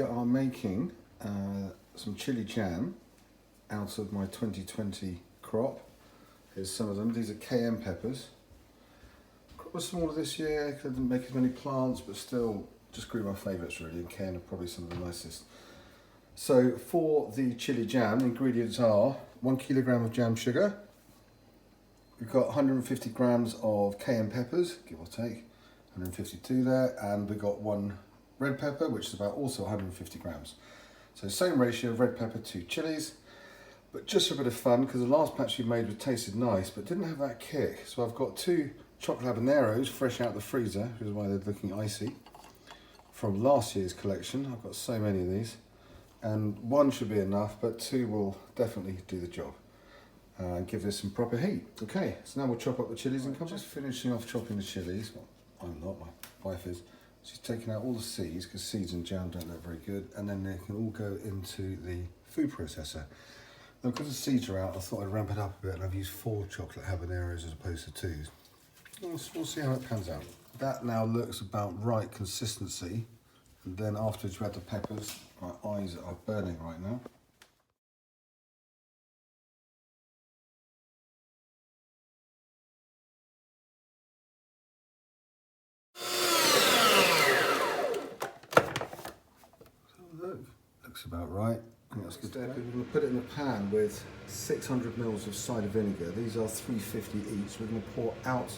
We are making some chili jam out of my 2020 crop. Here's some of them. These are cayenne peppers. Crop was smaller this year because I didn't make as many plants, but still just grew my favourites really, and cayenne are probably some of the nicest. So for the chili jam, the ingredients are 1 kilogram of jam sugar. We've got 150 grams of cayenne peppers, give or take, 152 there, and we've got 1 red pepper, which is about also 150 grams. So same ratio of red pepper to chilies, but just for a bit of fun, because the last batch we made tasted nice, but didn't have that kick. So I've got 2 chocolate habaneros fresh out the freezer, which is why they're looking icy, from last year's collection. I've got so many of these, and 1 should be enough, but 2 will definitely do the job. And give this some proper heat. Okay, so now we'll chop up the chilies and come back. Just finishing off chopping the chilies. Well, I'm not, my wife is. She's taking out all the seeds, because seeds and jam don't look very good, and then they can all go into the food processor. Now, because the seeds are out, I thought I'd ramp it up a bit, and I've used 4 chocolate habaneros as opposed to 2. We'll see how it pans out. That now looks about right consistency, and then afterwards you add the peppers. My eyes are burning right now. Looks about right. That's good. We're going to put it in a pan with 600 ml of cider vinegar. These are 350 each. We're going to pour out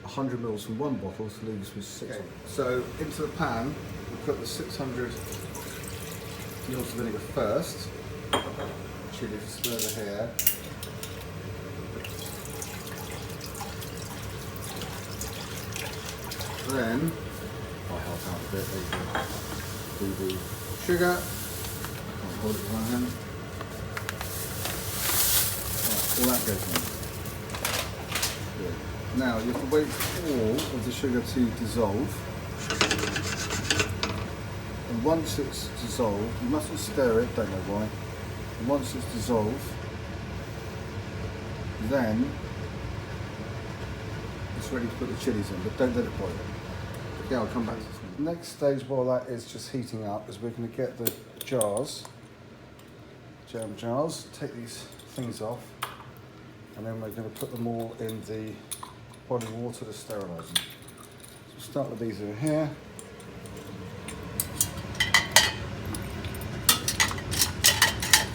100 ml from 1 bottle to leave us with 600. Okay. So into the pan, we'll put the 600 ml of vinegar first. Chilli to stir the hair. Then I'll help out a bit. There you go. Do the sugar. Hold it with one hand. Right, all that goes in. Good. Now you have to wait for all of the sugar to dissolve. And once it's dissolved, you mustn't stir it, don't know why. And once it's dissolved, then it's ready to put the chilies in, but don't let it boil. Okay, I'll come back to this. Next stage while that is just heating up is we're going to get the jars, jam jars, take these things off, and then we're going to put them all in the boiling water to sterilise them. So we'll start with these over here.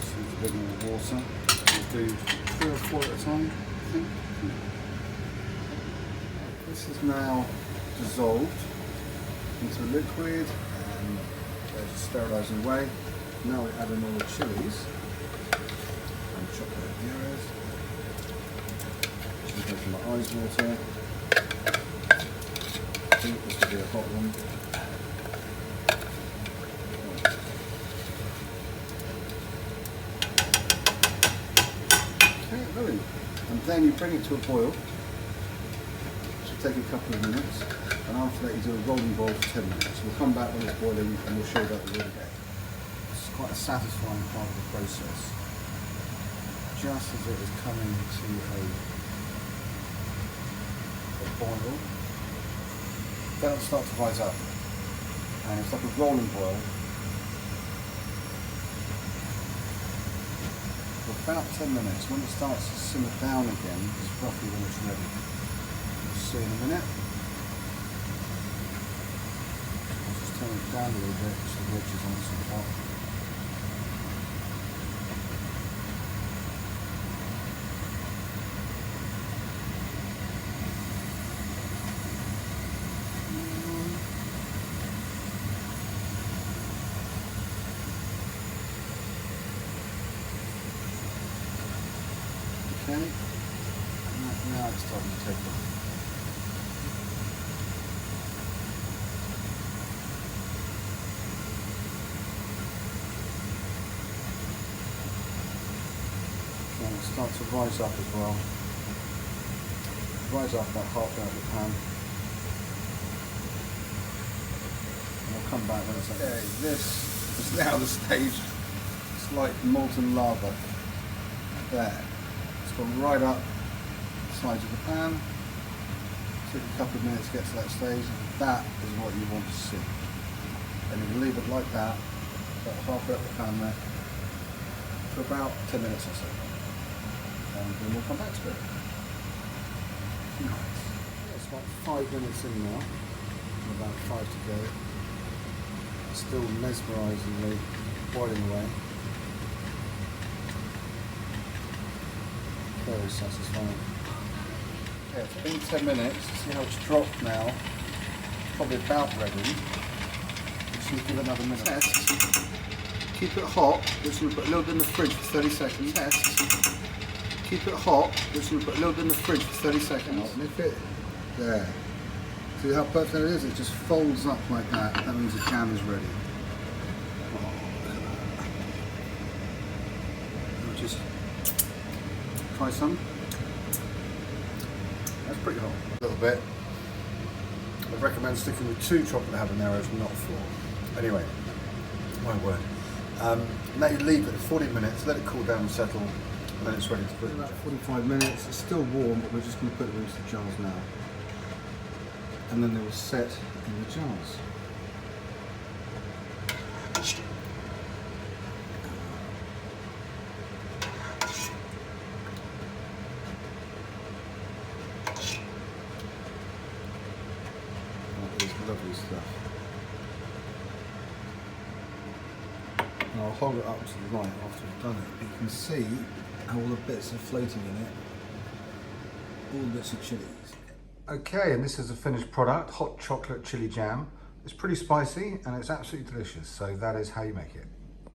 So a bit more water. We'll do 3 or 4 at a time, I think. This is now dissolved into a liquid, and just sterilising away. Now we add in all the chilies and chocolate habaneros. She's making my eyes water. I think this will be a hot one. Okay, really. And then you bring it to a boil. It should take a couple of minutes. And after that you do a rolling boil for 10 minutes. We'll come back when it's boiling and we'll show that the real game. It's quite a satisfying part of the process. Just as it is coming to a boil, that'll start to rise up. And it's like a rolling boil. For about 10 minutes. When it starts to simmer down again, is roughly when it's ready. We'll see in a minute. Turn it down a little bit so the edges aren't so hot. Okay, now it's starting to take off. And it starts to rise up as well. Rise up that hot out of the pan. And I'll come back when it's okay. This is now the stage. It's like molten lava. There. It's gone right up the sides of the pan. Took a couple of minutes to get to that stage. That is what you want to see. And you can leave it like that about halfway up the pan there for about 10 minutes or so. And then we'll come back to it. Nice. It's about 5 minutes in now, and about 5 to go. Still mesmerisingly boiling away. Very satisfying. Yeah, it's been 10 minutes. See how it's dropped now. Probably about ready. Just need to give it another minute. Test. Keep it hot. Just going to put a little bit in the fridge for 30 seconds. Test. Keep it hot. Just going to put a little bit in the fridge for 30 seconds. And if it, there. See how perfect it is? It just folds up like that. That means the jam is ready. I'll just try some. That's pretty hot. A little bit. I'd recommend sticking with 2 chocolate habaneros, not 4. Anyway, my word. Now you leave it 40 minutes, let it cool down and settle, and then it's ready to put it. About 45 minutes, it's still warm, but we're just going to put them into the jars now. And then they will set in the jars. Lovely stuff. And I'll hold it up to the light after I've done it. You can see how all the bits are floating in it. All the bits of chilies. Okay, and this is the finished product, hot chocolate chili jam. It's pretty spicy and it's absolutely delicious, so that is how you make it.